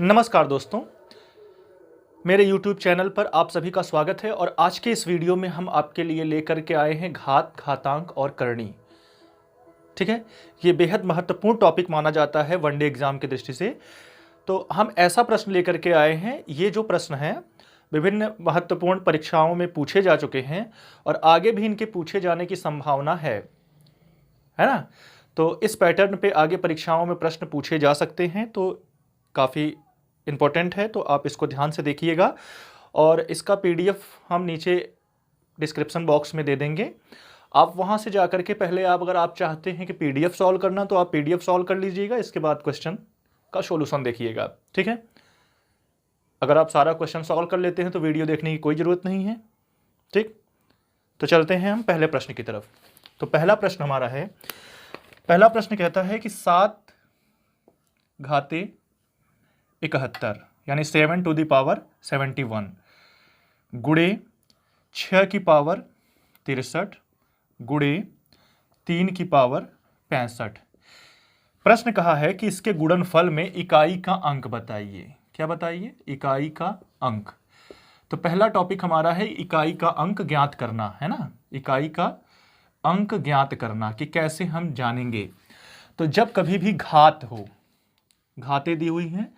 नमस्कार दोस्तों, मेरे YouTube चैनल पर आप सभी का स्वागत है। और आज के इस वीडियो में हम आपके लिए लेकर के आए हैं घात, घातांक और करणी। ठीक है, ये बेहद महत्वपूर्ण टॉपिक माना जाता है वनडे एग्जाम की दृष्टि से। तो हम ऐसा प्रश्न लेकर के आए हैं, ये जो प्रश्न है विभिन्न महत्वपूर्ण परीक्षाओं में पूछे जा चुके हैं और आगे भी इनके पूछे जाने की संभावना है ना। तो इस पैटर्न पे आगे परीक्षाओं में प्रश्न पूछे जा सकते हैं, तो काफ़ी इम्पोर्टेंट है, तो आप इसको ध्यान से देखिएगा। और इसका पीडीएफ हम नीचे डिस्क्रिप्शन बॉक्स में दे देंगे। आप वहाँ से जाकर के पहले अगर आप चाहते हैं कि पीडीएफ सॉल्व करना, तो आप पीडीएफ सॉल्व कर लीजिएगा, इसके बाद क्वेश्चन का सॉल्यूशन देखिएगा। ठीक है, अगर आप सारा क्वेश्चन सॉल्व कर लेते हैं तो वीडियो देखने की कोई ज़रूरत नहीं है। ठीक, तो चलते हैं हम पहले प्रश्न की तरफ। तो पहला प्रश्न हमारा है, पहला प्रश्न कहता है कि 7 घाते 71 यानी 7 टू द पावर 71 गुणे 6 की पावर 63 गुणे 3 की पावर 65। प्रश्न कहा है कि इसके गुणनफल में इकाई का अंक बताइए। क्या बताइए? इकाई का अंक। तो पहला टॉपिक हमारा है इकाई का अंक ज्ञात करना, है ना। इकाई का अंक ज्ञात करना कि कैसे हम जानेंगे। तो जब कभी भी घात हो, घातें दी हुई हैं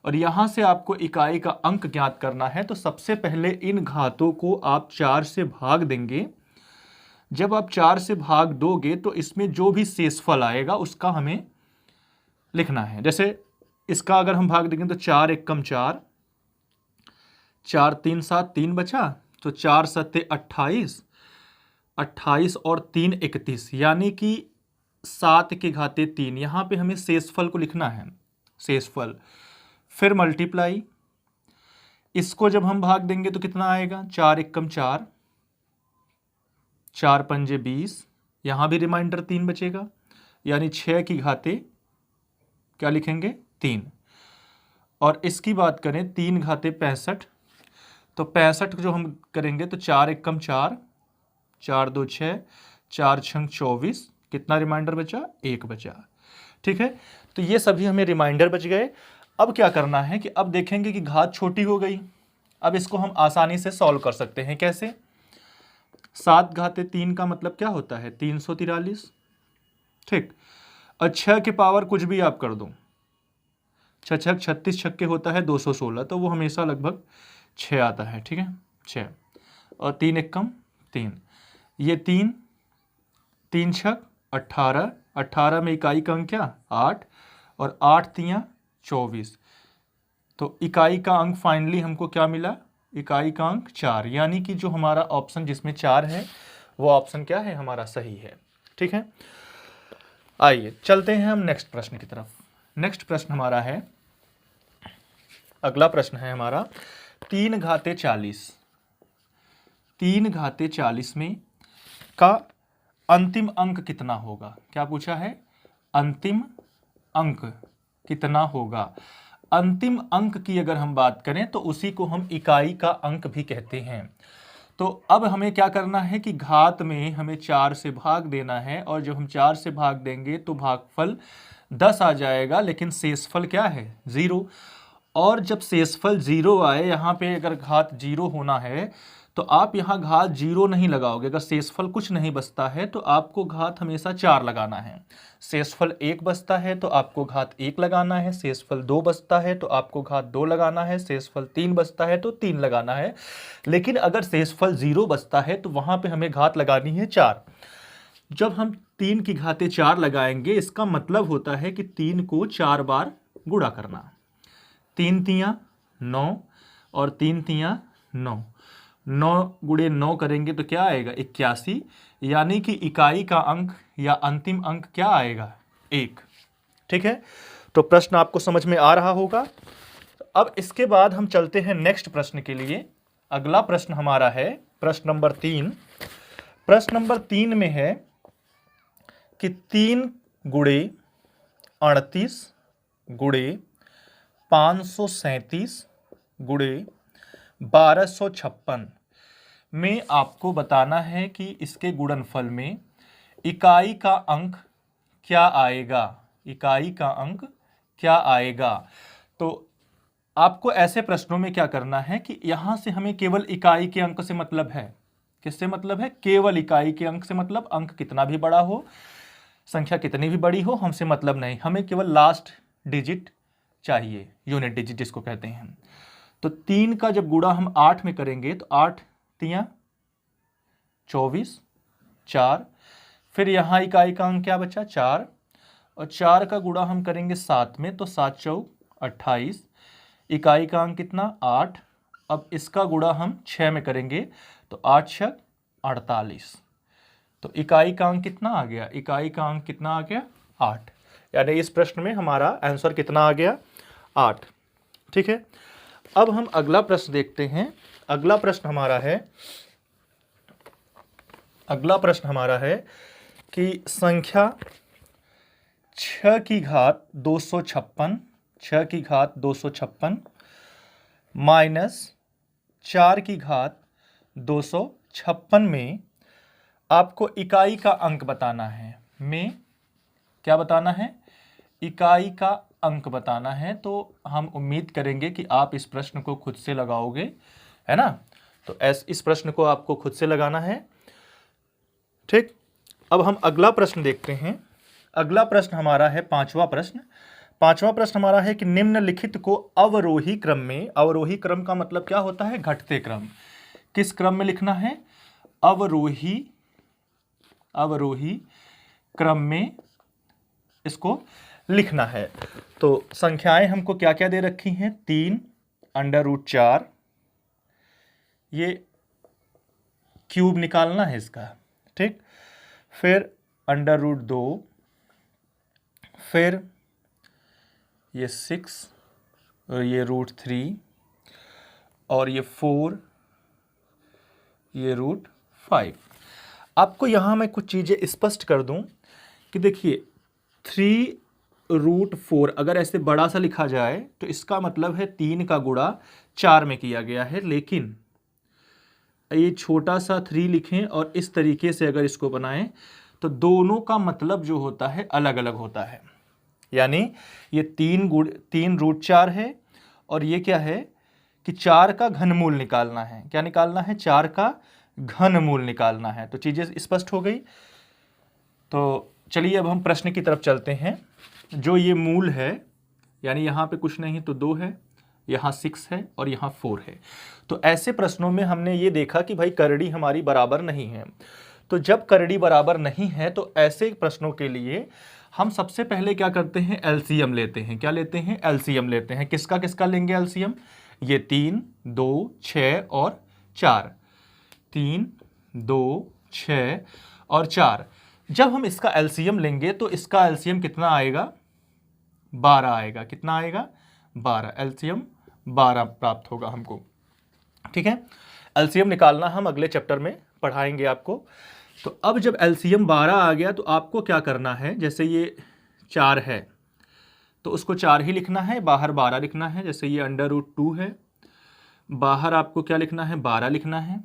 और यहां से आपको इकाई का अंक ज्ञात करना है, तो सबसे पहले इन घातों को आप 4 से भाग देंगे। जब आप 4 से भाग दोगे तो इसमें जो भी शेषफल आएगा उसका हमें लिखना है। जैसे इसका अगर हम भाग देंगे तो 4 एकम 4, 4 3 7 3 बचा, तो 4 सत्ते 28, 28 और 3 31, यानी कि 7 के घाते 3। यहाँ पे हमें शेषफल को लिखना है, शेषफल। फिर मल्टीप्लाई, इसको जब हम भाग देंगे तो कितना आएगा? 4 एकम 4, 4 पंजे 20, यहाँ भी रिमाइंडर 3 बचेगा, यानी 6 की घाते क्या लिखेंगे? 3। और इसकी बात करें 3 घाते 65, तो 65 जो हम करेंगे तो 4 एकम 4, 4 2 6, 4 छंग 24, कितना रिमाइंडर बचा? 1 बचा। ठीक है, तो ये सभी हमें रिमाइंडर बच गए। अब क्या करना है कि अब देखेंगे कि घात छोटी हो गई। अब इसको हम आसानी से सॉल्व कर सकते हैं। कैसे? 7 घाते 3 का मतलब क्या होता है? 343। ठीक, और 6 के पावर कुछ भी आप कर दो, 6 छक 36 छक्के होता है 216, तो वो हमेशा लगभग 6 आता है। ठीक है, 6 और 3 एकम 3, ये 3 3 छक 18, 18 में इकाई का अंक क्या? 8, और 8 तियाँ 24, तो इकाई का अंक फाइनली हमको क्या मिला? इकाई का अंक 4, यानी कि जो हमारा ऑप्शन जिसमें 4 है वो ऑप्शन क्या है? हमारा सही है। ठीक है, आइए चलते हैं हम नेक्स्ट प्रश्न की तरफ। नेक्स्ट प्रश्न हमारा है, अगला प्रश्न है हमारा 3 घाते 40। 3 घाते 40 में का अंतिम अंक कितना होगा? क्या पूछा है? अंतिम अंक कितना होगा? अंतिम अंक की अगर हम बात करें तो उसी को हम इकाई का अंक भी कहते हैं। तो अब हमें क्या करना है कि घात में हमें 4 से भाग देना है, और जब हम 4 से भाग देंगे तो भागफल 10 आ जाएगा, लेकिन शेषफल क्या है? 0। और जब शेषफल 0 आए, यहाँ पे अगर घात 0 होना है तो आप यहाँ घात 0 नहीं लगाओगे। अगर शेषफल कुछ नहीं बचता है तो आपको घात हमेशा 4 लगाना है। शेषफल 1 बचता है तो आपको घात 1 लगाना है, शेषफल 2 बचता है तो आपको घात 2 लगाना है, शेषफल 3 बचता है तो 3 लगाना है। लेकिन अगर शेषफल 0 बचता है तो वहाँ पे हमें घात लगानी है 4। जब हम 3 की घाते 4 लगाएंगे, इसका मतलब होता है कि 3 को 4 बार गुणा करना। 3 तियाँ 9 और 3 तियाँ 9, 9 गुणे 9 करेंगे तो क्या आएगा? 81, यानी कि इकाई का अंक या अंतिम अंक क्या आएगा? 1। ठीक है, तो प्रश्न आपको समझ में आ रहा होगा। अब इसके बाद हम चलते हैं नेक्स्ट प्रश्न के लिए। अगला प्रश्न हमारा है प्रश्न नंबर 3। प्रश्न नंबर 3 में है कि 3 गुणे 38 गुणे 537 गुणे 1256 में आपको बताना है कि इसके गुणनफल में इकाई का अंक क्या आएगा? इकाई का अंक क्या आएगा? तो आपको ऐसे प्रश्नों में क्या करना है कि यहां से हमें केवल इकाई के अंक से मतलब है। किससे मतलब है? केवल इकाई के अंक से मतलब, अंक कितना भी बड़ा हो, संख्या कितनी भी बड़ी हो, हमसे मतलब नहीं, हमें केवल लास्ट डिजिट चाहिए, यूनिट डिजिट जिसको कहते हैं। तो 3 का जब गुणा हम 8 में करेंगे तो 8 तियां 24, 4, फिर यहां इकाई का अंक क्या बचा? 4, और 4 का गुणा हम करेंगे 7 में तो 7 चौक 28, इकाई का अंक कितना? 8। अब इसका गुणा हम 6 में करेंगे तो 8 छक 48, तो इकाई का अंक कितना आ गया? इकाई का अंक कितना आ गया? 8। यानी इस प्रश्न में हमारा आंसर कितना आ गया? 8। ठीक है, अब हम अगला प्रश्न देखते हैं। अगला प्रश्न हमारा है कि संख्या 6 की घात 256, 6 की घात 256 माइनस 4 की घात 256 में आपको इकाई का अंक बताना है। में क्या बताना है? इकाई का अंक बताना है। तो हम उम्मीद करेंगे कि आप इस प्रश्न को खुद से लगाओगे, है ना? तो इस प्रश्न को आपको खुद से लगाना है। ठीक, अब हम अगला प्रश्न देखते हैं। अगला प्रश्न हमारा है पांचवा प्रश्न हमारा है कि निम्नलिखित को अवरोही क्रम में, अवरोही क्रम का मतलब क्या होता है? घटते क्रम। किस क्रम में लिखना है? अवरोही क्रम में इसको लिखना है। तो संख्याएं हमको क्या क्या दे रखी हैं? 3 √4, ये क्यूब निकालना है इसका। ठीक, फिर √2, फिर ये 6 और ये √3 और ये 4, ये √5। आपको यहां मैं कुछ चीजें स्पष्ट कर दूं कि देखिए 3√4 अगर ऐसे बड़ा सा लिखा जाए तो इसका मतलब है 3 का गुणा 4 में किया गया है, लेकिन ये छोटा सा 3 लिखें और इस तरीके से अगर इसको बनाएं तो दोनों का मतलब जो होता है अलग अलग होता है। यानी ये 3√4 है और ये क्या है कि 4 का घनमूल निकालना है। क्या निकालना है? 4 का घनमूल निकालना है। तो चीजें स्पष्ट हो गई। तो चलिए अब हम प्रश्न की तरफ चलते हैं। जो ये मूल है, यानी यहाँ पे कुछ नहीं तो 2 है, यहाँ 6 है और यहाँ 4 है। तो ऐसे प्रश्नों में हमने ये देखा कि भाई करड़ी हमारी बराबर नहीं है। तो जब करड़ी बराबर नहीं है तो ऐसे प्रश्नों के लिए हम सबसे पहले क्या करते हैं? एलसीएम लेते हैं। क्या लेते हैं? एलसीएम लेते हैं। किसका किसका लेंगे एलसीएम? ये 3, 2, 6 और 4। 3, 2, 6 और 4। जब हम इसका एलसीएम लेंगे तो इसका एलसीएम कितना आएगा? 12 आएगा। कितना आएगा? 12। एलसीएम 12 प्राप्त होगा हमको। ठीक है, एलसीएम निकालना हम अगले चैप्टर में पढ़ाएंगे आपको। तो अब जब एलसीएम 12 आ गया तो आपको क्या करना है? जैसे ये 4 है तो उसको 4 ही लिखना है, बाहर 12 लिखना है। जैसे ये √2 है, बाहर आपको क्या लिखना है? 12 लिखना है।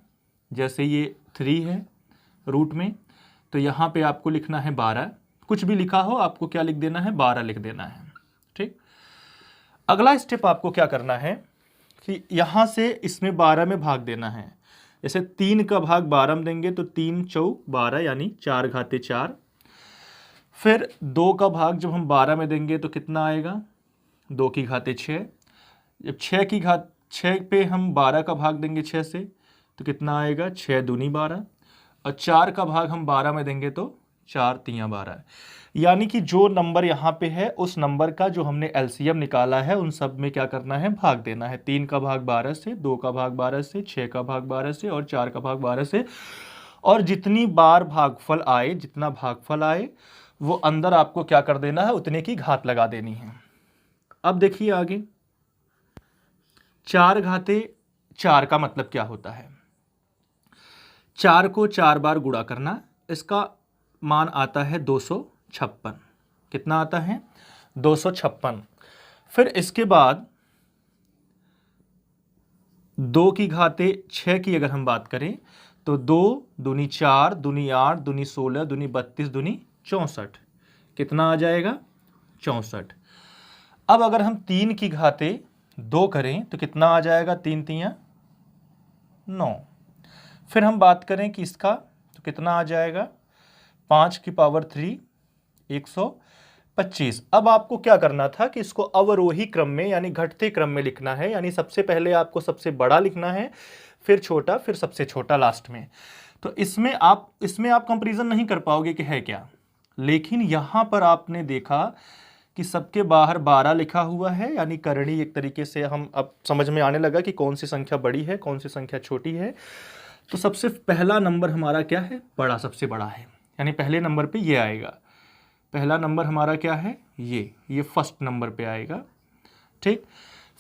जैसे ये 3 है रूट में, तो यहाँ पे आपको लिखना है 12। कुछ भी लिखा हो आपको क्या लिख देना है? 12 लिख देना है। ठीक, अगला स्टेप आपको क्या करना है कि यहाँ से इसमें 12 में भाग देना है। जैसे 3 का भाग 12 में देंगे तो 3 चौक 12 यानी 4 घाते 4। फिर 2 का भाग जब हम 12 में देंगे तो कितना आएगा? 2 की घाते 6। जब 6 पे हम 12 का भाग देंगे 6 से तो कितना आएगा? 6 दूनी 12, और 4 का भाग हम 12 में देंगे तो 4 तियां 12। यानी कि जो नंबर यहाँ पे है उस नंबर का जो हमने एलसीएम निकाला है उन सब में क्या करना है? भाग देना है। 3 का भाग 12 से, 2 का भाग 12 से, 6 का भाग 12 से और 4 का भाग 12 से। और जितनी बार भागफल आए, जितना भागफल आए वो अंदर आपको क्या कर देना है? उतने की घात लगा देनी है। अब देखिए आगे, 4 घाते 4 का मतलब क्या होता है? 4 को 4 बार गुणा करना। इसका मान आता है 256। कितना आता है? 256। फिर इसके बाद 2 की घाते 6 की अगर हम बात करें तो 2 दूनी 4, दूनी 8, दूनी 16, दूनी 32, दूनी 64। कितना आ जाएगा? 64। अब अगर हम 3 की घाते 2 करें तो कितना आ जाएगा, 3 तियां 9। फिर हम बात करें कि इसका तो कितना आ जाएगा, 5 की पावर 3 125। अब आपको क्या करना था कि इसको अवरोही क्रम में यानी घटते क्रम में लिखना है, यानी सबसे पहले आपको सबसे बड़ा लिखना है, फिर छोटा, फिर सबसे छोटा लास्ट में। तो इसमें आप कंपैरिजन नहीं कर पाओगे कि है क्या, लेकिन यहां पर आपने देखा कि सबके बाहर 12 लिखा हुआ है, यानी करणी एक तरीके से हम अब समझ में आने लगा कि कौन सी संख्या बड़ी है, कौन सी संख्या छोटी है। तो सबसे पहला नंबर हमारा क्या है, बड़ा, सबसे बड़ा है, यानी पहले नंबर पे ये आएगा। पहला नंबर हमारा क्या है, ये फर्स्ट नंबर पे आएगा, ठीक।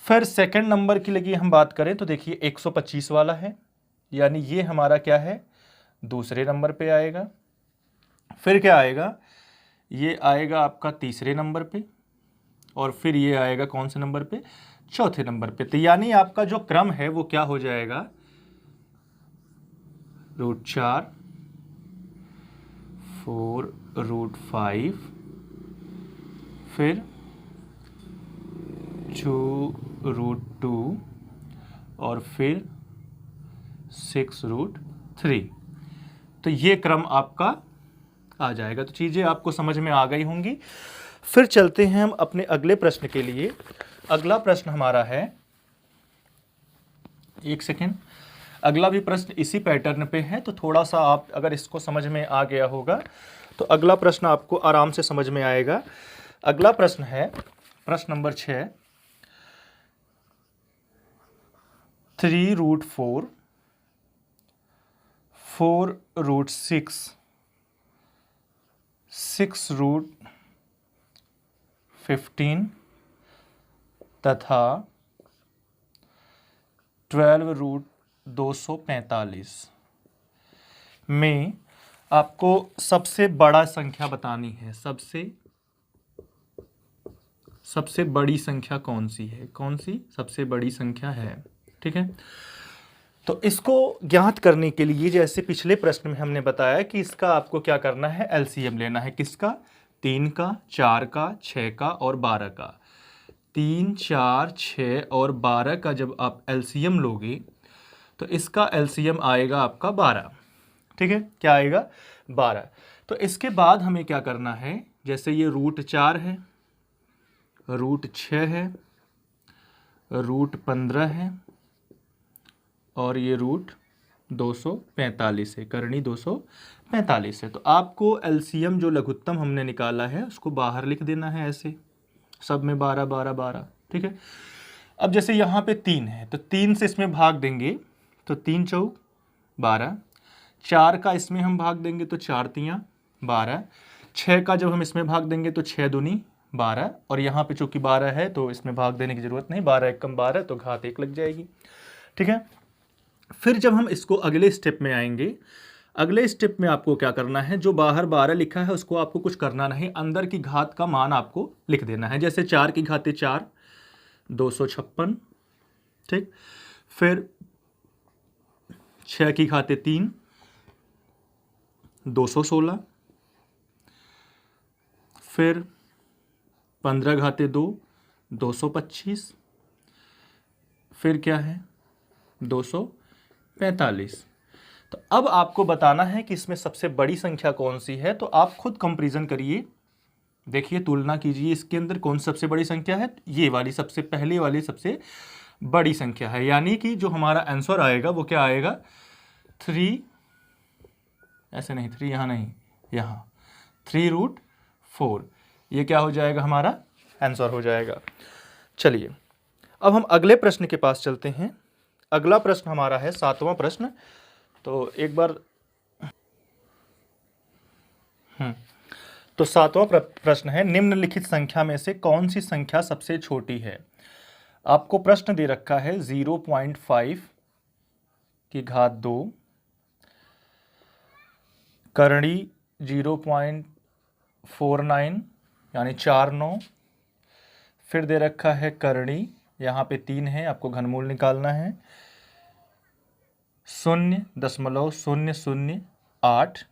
फिर सेकंड नंबर की लगी हम बात करें तो देखिए 125 वाला है, यानी ये हमारा क्या है, दूसरे नंबर पे आएगा। फिर क्या आएगा, ये आएगा आपका तीसरे नंबर पे, और फिर ये आएगा कौन से नंबर पे, चौथे नंबर पे। तो यानी आपका जो क्रम है वो क्या हो जाएगा, √4, 4, √5, फिर 2, √2, और फिर 6, √3। तो ये क्रम आपका आ जाएगा। तो चीज़ें आपको समझ में आ गई होंगी। फिर चलते हैं हम अपने अगले प्रश्न के लिए। अगला प्रश्न हमारा है, एक सेकेंड, अगला भी प्रश्न इसी पैटर्न पे है, तो थोड़ा सा आप अगर इसको समझ में आ गया होगा तो अगला प्रश्न आपको आराम से समझ में आएगा। अगला प्रश्न है प्रश्न नंबर 6, 3√4, 4√6, 6√15 तथा 12√245 में आपको सबसे बड़ा संख्या बतानी है। सबसे बड़ी संख्या कौन सी है, कौन सी सबसे बड़ी संख्या है, ठीक है। तो इसको ज्ञात करने के लिए जैसे पिछले प्रश्न में हमने बताया कि इसका आपको क्या करना है, एलसीएम लेना है। किसका, 3 का, 4 का, 6 का और 12 का। 3, 4, 6 और 12 का जब आप एलसीएम लोगे तो इसका एलसीएम आएगा आपका 12, ठीक है। क्या आएगा, 12। तो इसके बाद हमें क्या करना है, जैसे ये √4 है, √6 है, √15 है, और ये √245 है, करणी 245 है। तो आपको एलसीएम जो लघुत्तम हमने निकाला है उसको बाहर लिख देना है, ऐसे सब में 12 12 12, ठीक है। अब जैसे यहाँ पे 3 है तो 3 से इसमें भाग देंगे तो 3 चौक 12, 4 का इसमें हम भाग देंगे तो 4 तियां 12, 6 का जब हम इसमें भाग देंगे तो 6 दूनी 12, और यहाँ पे चूंकि 12 है तो इसमें भाग देने की जरूरत नहीं, 12 × 12 तो घात 1 लग जाएगी, ठीक है। फिर जब हम इसको अगले स्टेप में आएंगे, अगले स्टेप में आपको क्या करना है, जो बाहर 12 लिखा है उसको आपको कुछ करना नहीं, अंदर की घात का मान आपको लिख देना है। जैसे 4 की घाते 4, 256, ठीक। फिर 6 की घाते 3, 216, फिर 15 घाते 2, 225, फिर क्या है 245। तो अब आपको बताना है कि इसमें सबसे बड़ी संख्या कौन सी है। तो आप खुद कंपैरिजन करिए, देखिए तुलना कीजिए, इसके अंदर कौन सी सबसे बड़ी संख्या है, ये वाली सबसे पहले वाली सबसे बड़ी संख्या है। यानी कि जो हमारा आंसर आएगा वो क्या आएगा, 3, ऐसे नहीं 3 यहाँ नहीं, यहाँ 3√4, ये क्या हो जाएगा, हमारा आंसर हो जाएगा। चलिए अब हम अगले प्रश्न के पास चलते हैं। अगला प्रश्न हमारा है 7वां प्रश्न। तो एक बार तो 7वां प्रश्न है, निम्नलिखित संख्या में से कौन सी संख्या सबसे छोटी है। आपको प्रश्न दे रखा है 0.5 की घात 2, करणी 0.49 यानी 49, फिर दे रखा है करणी, यहाँ पे 3 है, आपको घनमूल निकालना है, 0.008,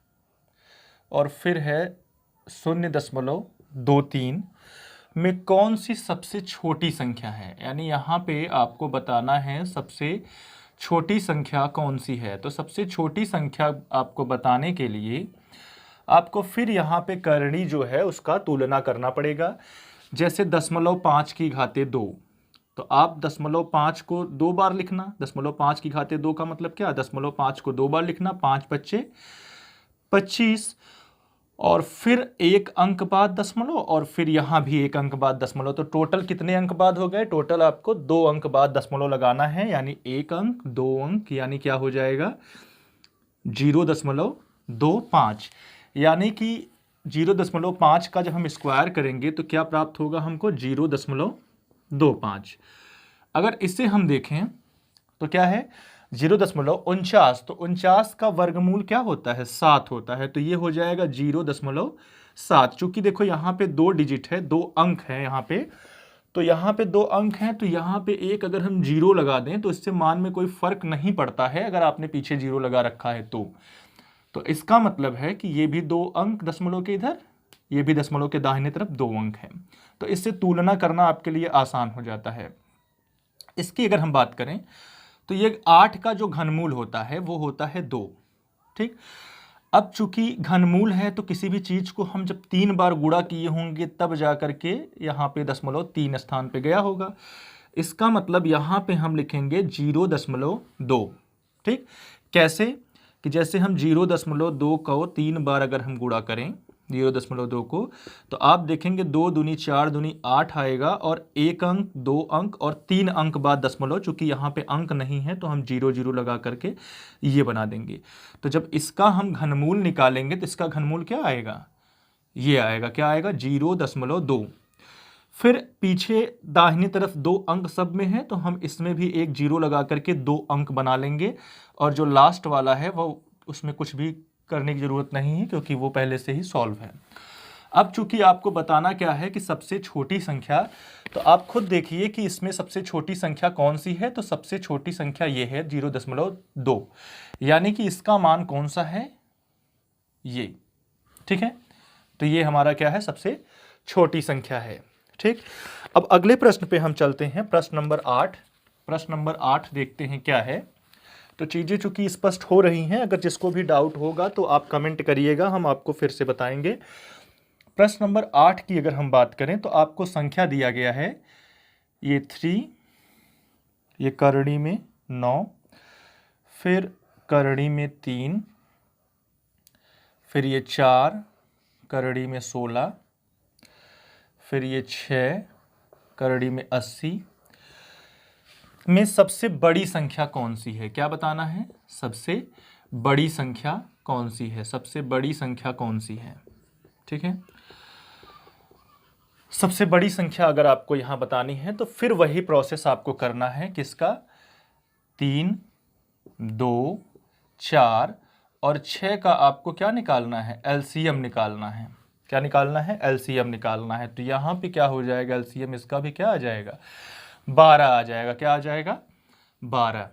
और फिर है 0.23, में कौन सी सबसे छोटी संख्या है, यानी यहाँ पे आपको बताना है सबसे छोटी संख्या कौन सी है। तो सबसे छोटी संख्या आपको बताने के लिए आपको फिर यहाँ पे करणी जो है उसका तुलना करना पड़ेगा। जैसे 0.5 की घाते 2, तो आप 0.5 को 2 बार लिखना। 0.5 की घाते 2 का मतलब क्या, 0.5 को 2 बार लिखना, 5 बच्चे 25, और फिर एक अंक बाद दशमलव, और फिर यहाँ भी एक अंक बाद दशमलव। तो टोटल कितने अंक बाद हो गए, टोटल आपको 2 अंक बाद दशमलव लगाना है, यानी 1 अंक 2 अंक, यानी क्या हो जाएगा 0.25। यानी कि 0.5 का जब हम स्क्वायर करेंगे तो क्या प्राप्त होगा हमको 0.25। अगर इसे हम देखें तो क्या है 0.49, तो 49 का वर्गमूल क्या होता है 7 होता है, तो ये हो जाएगा 0.7। चूंकि देखो यहाँ पे 2 डिजिट है, 2 अंक है यहाँ पे, तो यहाँ पे 2 अंक हैं, तो यहाँ पे एक अगर हम 0 लगा दें तो इससे मान में कोई फर्क नहीं पड़ता है अगर आपने पीछे 0 लगा रखा है तो इसका मतलब है कि ये भी 2 अंक दशमलव के इधर, ये भी दशमलव के दाहिने तरफ 2 अंक हैं। तो इससे तुलना करना आपके लिए आसान हो जाता है। इसकी अगर हम बात करें तो ये 8 का जो घनमूल होता है वो होता है 2। ठीक, अब चूंकि घनमूल है तो किसी भी चीज को हम जब 3 बार गुणा किए होंगे तब जा करके यहाँ पे 0.3 स्थान पे गया होगा। इसका मतलब यहाँ पे हम लिखेंगे 0.2। ठीक, कैसे कि जैसे हम 0.2 को 3 बार अगर हम गुणा करें 0.2 को, तो आप देखेंगे 2 दूनी 4 दूनी 8 आएगा, और 1 अंक 2 अंक और 3 अंक बाद दशमलव। चूंकि यहाँ पे अंक नहीं है तो हम 0 0 लगा करके ये बना देंगे। तो जब इसका हम घनमूल निकालेंगे तो इसका घनमूल क्या आएगा, ये आएगा, क्या आएगा 0.2। फिर पीछे दाहिनी तरफ 2 अंक सब में है तो हम इसमें भी एक 0 लगा करके 2 अंक बना लेंगे, और जो लास्ट वाला है वो उसमें कुछ भी करने की जरूरत नहीं है क्योंकि वो पहले से ही सॉल्व है। अब चूंकि आपको बताना क्या है कि सबसे छोटी संख्या, तो आप खुद देखिए कि इसमें सबसे छोटी संख्या कौन सी है। तो सबसे छोटी संख्या ये है 0.2, यानी कि इसका मान कौन सा है, ये। ठीक है, तो ये हमारा क्या है, सबसे छोटी संख्या है। ठीक, अब अगले प्रश्न पे हम चलते हैं, प्रश्न नंबर 8। प्रश्न नंबर 8 देखते हैं क्या है। तो चीज़ें चूंकि स्पष्ट हो रही हैं, अगर जिसको भी डाउट होगा तो आप कमेंट करिएगा, हम आपको फिर से बताएंगे। प्रश्न नंबर 8 की अगर हम बात करें तो आपको संख्या दिया गया है ये 3, ये करणी में 9, फिर करणी में 3, फिर ये 4, करणी में 16, फिर ये 6, करणी में 80 में सबसे बड़ी संख्या कौन सी है, क्या बताना है, सबसे बड़ी संख्या कौन सी है, सबसे बड़ी संख्या कौन सी है। ठीक है, सबसे बड़ी संख्या अगर आपको यहां बतानी है तो फिर वही प्रोसेस आपको करना है, किसका, 3, 2, 4 और 6 का आपको क्या निकालना है, एलसीएम निकालना है। क्या निकालना है, एलसीएम निकालना है। तो यहां पे क्या हो जाएगा, एलसीएम इसका भी क्या आ जाएगा, 12 आ जाएगा। क्या आ जाएगा, 12।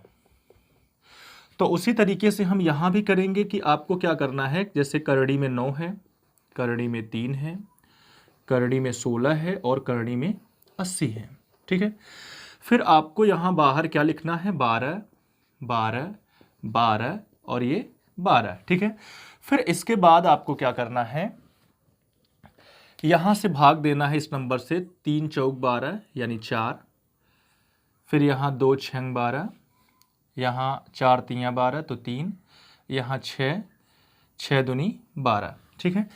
तो उसी तरीके से हम यहां भी करेंगे कि आपको क्या करना है, जैसे करणी में 9 है, करणी में 3 है, करणी में 16 है और करणी में 80 है। ठीक है, फिर आपको यहां बाहर क्या लिखना है, 12 12 12 और ये 12। ठीक है, फिर इसके बाद आपको क्या करना है, यहां से भाग देना है इस नंबर से, 3 चौक 12 यानी 4, फिर यहाँ 2 6 12, यहाँ 4 3 12 तो 3, यहाँ 6 6 दूनी 12। ठीक है,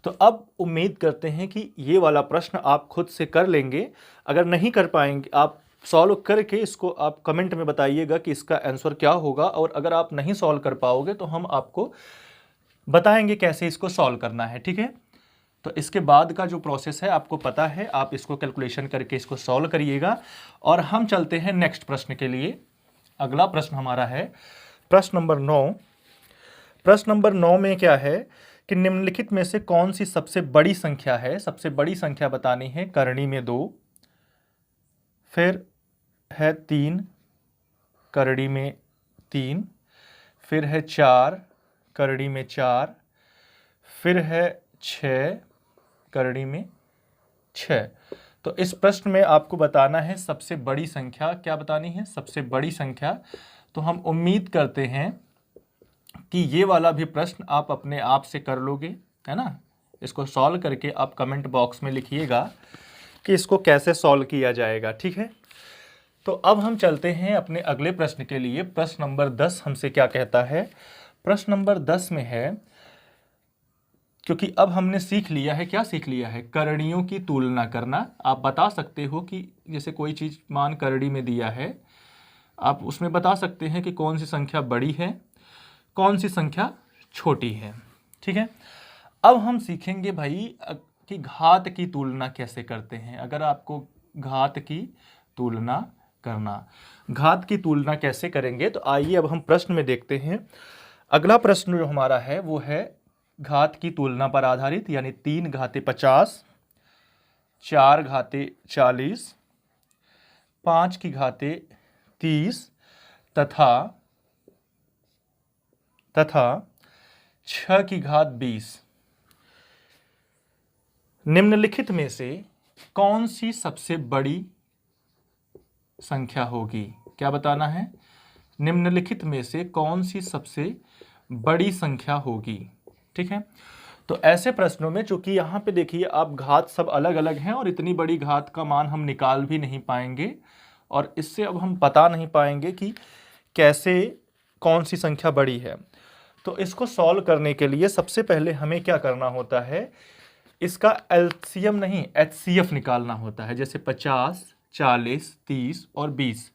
तो अब उम्मीद करते हैं कि ये वाला प्रश्न आप खुद से कर लेंगे। अगर नहीं कर पाएंगे आप सॉल्व करके इसको आप कमेंट में बताइएगा कि इसका आंसर क्या होगा, और अगर आप नहीं सॉल्व कर पाओगे तो हम आपको बताएंगे कैसे इसको सॉल्व करना है। ठीक है, तो इसके बाद का जो प्रोसेस है आपको पता है, आप इसको कैलकुलेशन करके इसको सॉल्व करिएगा। और हम चलते हैं नेक्स्ट प्रश्न के लिए। अगला प्रश्न हमारा है प्रश्न नंबर 9। प्रश्न नंबर 9 में क्या है कि निम्नलिखित में से कौन सी सबसे बड़ी संख्या है, सबसे बड़ी संख्या बतानी है। करणी में 2, फिर है 3, करणी में 3, फिर है 4, करणी में 4, फिर है 6, करणी में 6। तो इस प्रश्न में आपको बताना है सबसे बड़ी संख्या, क्या बतानी है, सबसे बड़ी संख्या। तो हम उम्मीद करते हैं कि ये वाला भी प्रश्न आप अपने आप से कर लोगे, है ना। इसको सॉल्व करके आप कमेंट बॉक्स में लिखिएगा कि इसको कैसे सॉल्व किया जाएगा, ठीक है। तो अब हम चलते हैं अपने अगले प्रश्न के लिए। प्रश्न नंबर 10 हमसे क्या कहता है। प्रश्न नंबर 10 में है, क्योंकि अब हमने सीख लिया है, क्या सीख लिया है, करणियों की तुलना करना। आप बता सकते हो कि जैसे कोई चीज़ मान करणी में दिया है, आप उसमें बता सकते हैं कि कौन सी संख्या बड़ी है, कौन सी संख्या छोटी है, ठीक है। अब हम सीखेंगे भाई कि घात की तुलना कैसे करते हैं। अगर आपको घात की तुलना करना, घात की तुलना कैसे करेंगे, तो आइए अब हम प्रश्न में देखते हैं। अगला प्रश्न जो हमारा है वो है घात की तुलना पर आधारित, यानी 3 घाते 50, 4 घाते 40, 5 की घाते 30 तथा 6 की घात 20। निम्नलिखित में से कौन सी सबसे बड़ी संख्या होगी। क्या बताना है, निम्नलिखित में से कौन सी सबसे बड़ी संख्या होगी, ठीक है। तो ऐसे प्रश्नों में, चूंकि यहाँ पे देखिए आप घात सब अलग अलग हैं और इतनी बड़ी घात का मान हम निकाल भी नहीं पाएंगे, और इससे अब हम बता नहीं पाएंगे कि कैसे कौन सी संख्या बड़ी है। तो इसको सॉल्व करने के लिए सबसे पहले हमें क्या करना होता है, इसका एलसीएम नहीं एचसीएफ निकालना होता है। जैसे 50, 40, 30 और 20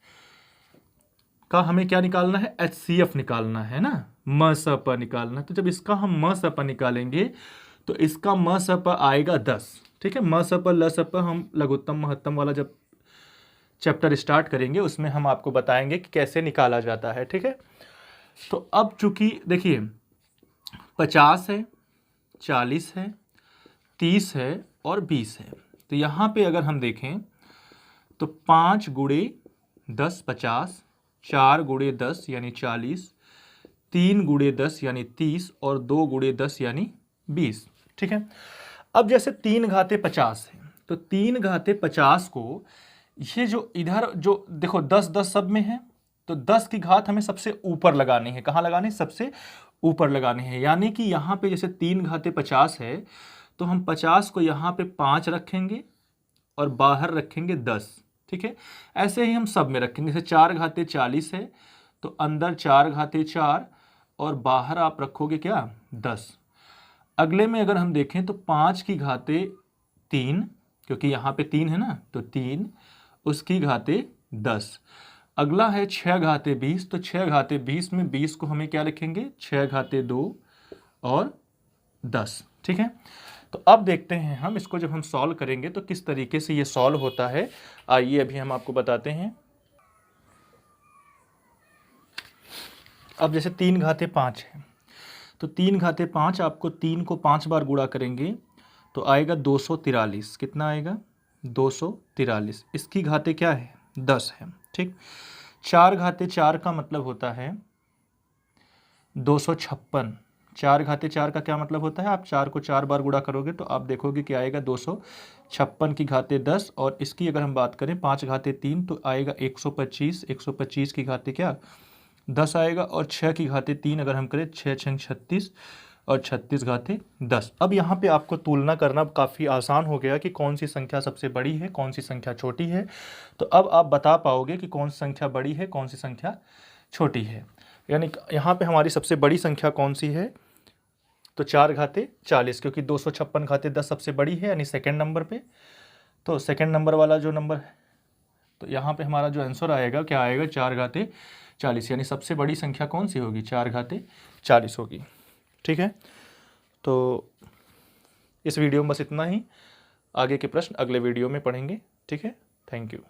का हमें क्या निकालना है, एचसीएफ निकालना है ना, म स प निकालना। तो जब इसका हम म स प निकालेंगे तो इसका म स प आएगा 10, ठीक है। म स प ल स प हम लघुत्तम महत्तम वाला जब चैप्टर स्टार्ट करेंगे उसमें हम आपको बताएंगे कि कैसे निकाला जाता है, ठीक है। तो अब चूंकि देखिए 50 है, 40 है, 30 है और 20 है, तो यहाँ पे अगर हम देखें तो 5 गुणे 10 50, 4 गुणे 10 यानी 40, 3 गुणे 10 यानी 30 और 2 गुणे 10 यानी 20, ठीक है। अब जैसे 3 घाते 50 है, तो 3 घाते 50 को ये जो इधर जो देखो 10 10 सब में है, तो 10 की घात हमें सबसे ऊपर लगानी है। कहाँ लगानी है, सबसे ऊपर लगानी है। यानी कि यहाँ पे जैसे 3 घाते 50 है तो हम 50 को यहाँ पे 5 रखेंगे और बाहर रखेंगे 10, ठीक है। ऐसे ही हम सब में रखेंगे। जैसे 4 घाते 40 है तो अंदर 4 घाते 4 और बाहर आप रखोगे क्या, 10। अगले में अगर हम देखें तो 5 की घाते 3, क्योंकि यहाँ पे 3 है ना, तो 3 उसकी घाते 10। अगला है 6 घाते 20, तो 6 घाते 20 में 20 को हमें क्या लिखेंगे, 6 घाते 2 और 10, ठीक है। तो अब देखते हैं हम इसको जब हम सॉल्व करेंगे तो किस तरीके से ये सॉल्व होता है। आइए अभी हम आपको बताते हैं। अब जैसे 3 घाते 5 है, तो 3 घाते 5 आपको 3 को 5 बार गुणा करेंगे तो आएगा 243। कितना आएगा, 243। इसकी घाते क्या है, 10 है, ठीक। 4 घाते 4 का मतलब होता है 256। 4 घाते 4 का क्या मतलब होता है, आप 4 को 4 बार गुणा करोगे तो आप देखोगे कि आएगा 256 की घाते 10। और इसकी अगर हम बात करें 5 घाते 3 तो आएगा 125। 125 की घाते क्या, 10 आएगा। और 6 की घाते 3 अगर हम करें 6 6 36 और 36 घाते 10। अब यहाँ पे आपको तुलना करना काफ़ी आसान हो गया कि कौन सी संख्या सबसे बड़ी है, कौन सी संख्या छोटी है। तो अब आप बता पाओगे कि कौन सी संख्या बड़ी है, कौन सी संख्या छोटी है। यानी यहाँ पे हमारी सबसे बड़ी संख्या कौन सी है, तो 4 घाते 40, क्योंकि 256 घाते 10 सबसे बड़ी है, यानी सेकेंड नंबर पे। तो सेकेंड नंबर वाला जो नंबर है, तो यहाँ पे हमारा जो आंसर आएगा क्या आएगा, 4 घाते 40, यानी सबसे बड़ी संख्या कौन सी होगी, 4 घाते 40 होगी, ठीक है। तो इस वीडियो में बस इतना ही। आगे के प्रश्न अगले वीडियो में पढ़ेंगे, ठीक है। Thank you.